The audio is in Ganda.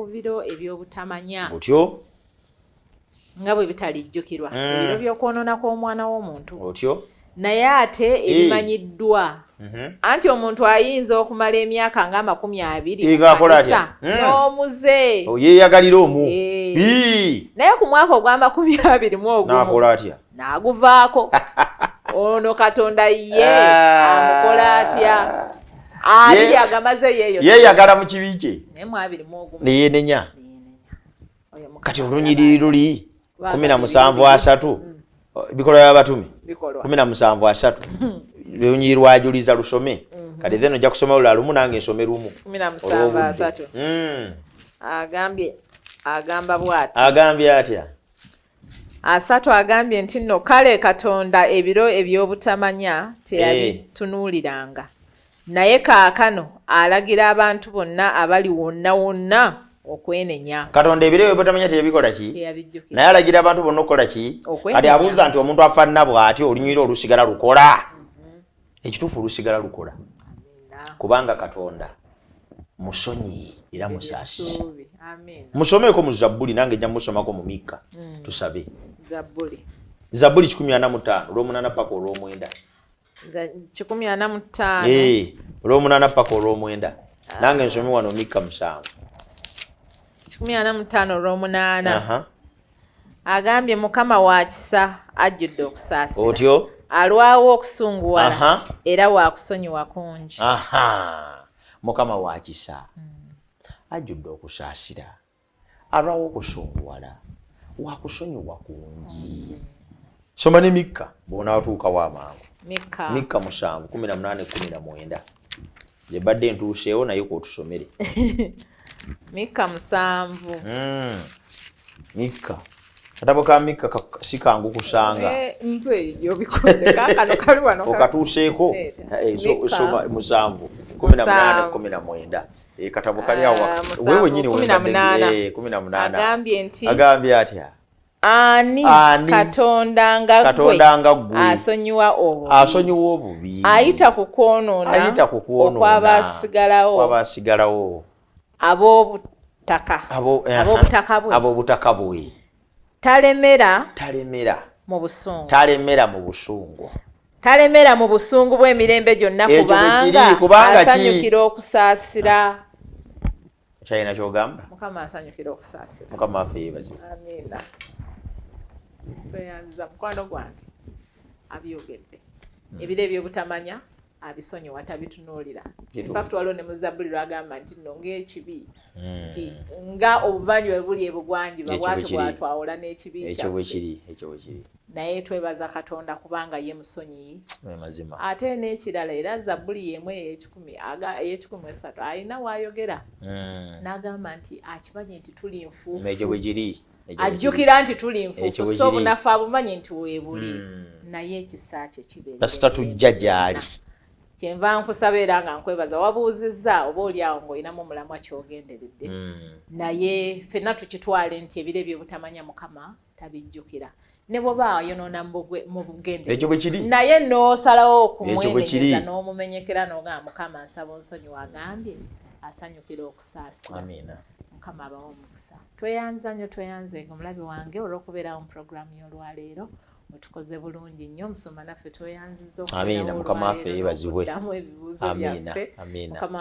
ku biro ebyobutamanya otyo nga bwe bitalijjukirwa ebiro by'okwonoona kw'omwana w'omuntu otyo naye ate ebimanyiddwa anti omuntu ayinza okumala emyaka nga 20 n'omuze yeeyagalira omu naye ku mwaka ogwa 20 n'akola atya n'aguvaako ono Katonda ye amukola atya abiri agamaze yeeyagala mu kibi kye neyeenenya kati olunyiriri luli 17:3 bikolwa by'abatume 17:3 lunyiriri lwajuliza lusome kati then ojja kusoma lula lumu nange nsome lumu 17:3 agamba bw'ati agambye atya asatu agambye nti nno kale Katonda ebiro eby'obutamanya teyabitunuuliranga naye kaakano alagira abantu bonna abali wonna wonna okwenenya. Katonda ebiro eby'obutamanya teyabikola ki naye alagira abantu bonna okukola ki kati abuuza nti omuntu afaanana bw'atyo olunyiriri olusigala lukola ekituufu olusigala lukola kubanga Katonda musonyi era musaasira. Musomeko mu Zabbuli nange nja musomako mu Mikka tusabe. Zabbuli 145 olw'omunaana paka olw'omwenda. 145 olw'omunaana paka olw'omwenda nange nsome wano Mikka 7 145 olw'omunaana agambye Mukama wa kisa ajjudde okusaasira otyo alwawo okusunguwala era waakusonyiwa kungi. Mukama wa kisa ajjudde okusaasira alwawo okusunguwala waakusonyiwa kungi. Soma ne Mikka bw'onaatuukawo amangu. Mikka 7:18-19 gye badde ntuuseewo naye k'otusomere. Mikka 7 Mikka katabo ka Mikka si kangu kusanga okatuuseeko soma 7:18-19 katabo kali awo wewe nyini 18 agambye atya ani Katonda nga gwe asonyiwa obubi ayita ku kwonoona okwabasigalawo ab'obutaka bwe talemera mu busungu bw'emirembe gyonna kubanga asanyukira okusaasira. Kyalina ky'ogamba? Mukama asanyukira okusaasira. Mukama waffe yeebazibwe. Amiina. Tweyanziza mukwano gwange abyogedde ebiro eby'obutamanya abisonyiwa tabitunuulira. In fact waliwo ne mu Zabbuli lwagamba nti nno ng'ekibi nti nga obuvanjuba buli ebugwanjuba bwatyo bwatwawula n'ekibi kyaffe naye twebaza Katonda kubanga ye musonyi ate n'ekirala era Zabbuli y'emu ey'ekikumi 3 alina waayogera n'agamba nti akimanyi nti tuli nfuufu ajjukira nti tuli nfuufu so obunafu abumanyi nti weebuli naye ekisa kye kibeera tujja gy'ali. Kyenva nkusaba era nga nkwebaza wabuuzizza oba oli awo ng'olinamu omulamwa ky'ogenderedde naye ffenna tukitwale nti ebiro eby'obutamanya Mukama tabijjukira ne bw'oba ayonoona mu bugenderedde naye n'osalawo okumwenenyeza n'omumenyekera n'ogamba Mukama nsaba onsonyi wagambye asanyukira okusaasira. Mukama abawa omukisa. Tweyanza nnyo tweyanzenga omulabi wange olw'okubeerawo mu pulogulaamu y'olwaleero mutukoze bulungi nnyo musoma naffe tweyanziza Mukama waffe yeebazibwe. ebibuuzo byaffe. Mukama